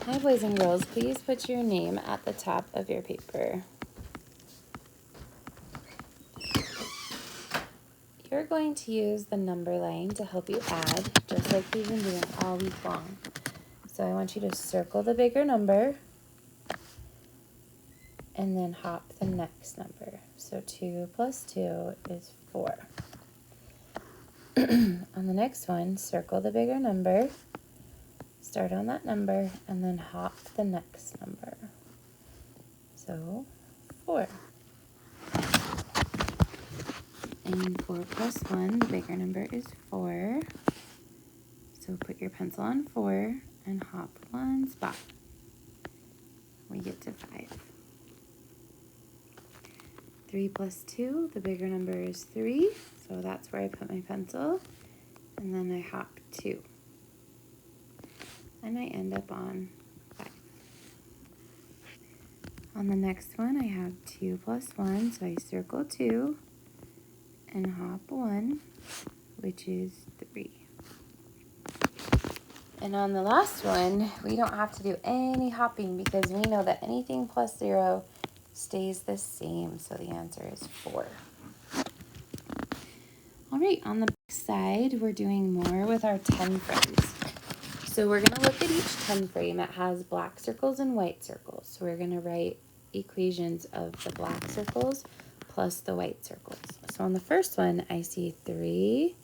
Hi, boys and girls. Please put your name at the top of your paper. You're going to use the number line to help you add, just like we've been doing all week long. So I want you to circle the bigger number and then hop the next number. So 2 plus 2 is 4. On the next one, circle the bigger number, start on that number, and then hop the next number. So 4. And 4 plus 1, the bigger number is 4. So put your pencil on 4 and hop one spot. We get to 5. 3 plus 2, the bigger number is 3. So that's where I put my pencil. And then I hop 2. And I end up on 5. On the next one, I have 2 plus 1. So I circle 2 and hop 1, which is 3. And on the last one, we don't have to do any hopping because we know that anything plus 0 stays the same. So the answer is 4. All right, on the back side, we're doing more with our 10 frames. So we're going to look at each 10 frame. It has black circles and white circles. So we're going to write equations of the black circles plus the white circles. So on the first one, I see 3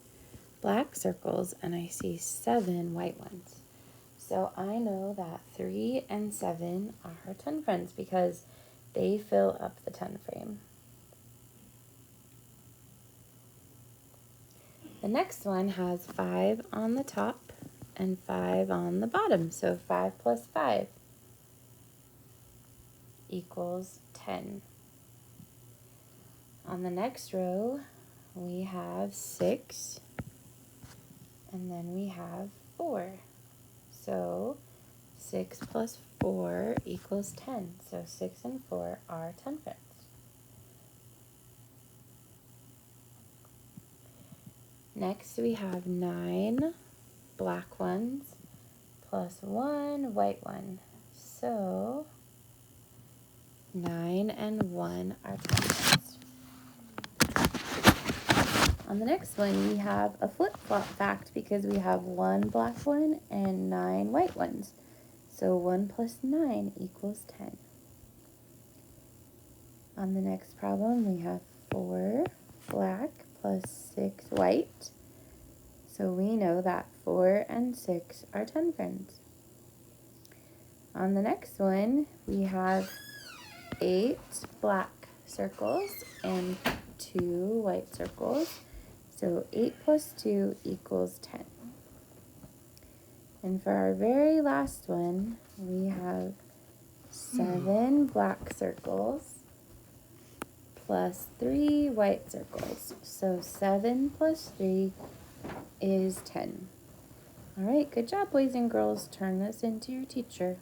black circles and I see 7 white ones. So I know that 3 and 7 are our 10 friends because they fill up the 10 frame. The next one has 5 on the top and 5 on the bottom. So 5 plus 5 equals 10. On the next row, we have 6 and then we have 4. So 6 plus 4 equals 10. So 6 and 4 are 10 friends. Next, we have 9 black ones plus 1 white one. So 9 and 1 are 10 friends. On the next one, we have a flip-flop fact because we have 1 black one and 9 white ones. So 1 plus 9 equals 10. On the next problem, we have 4 black plus 6 white. So we know that 4 and 6 are 10 friends. On the next one, we have 8 black circles and 2 white circles. So 8 plus 2 equals 10. And for our very last one, we have 7 black circles plus 3 white circles. So 7 plus 3 is 10. All right, good job, boys and girls. Turn this into your teacher.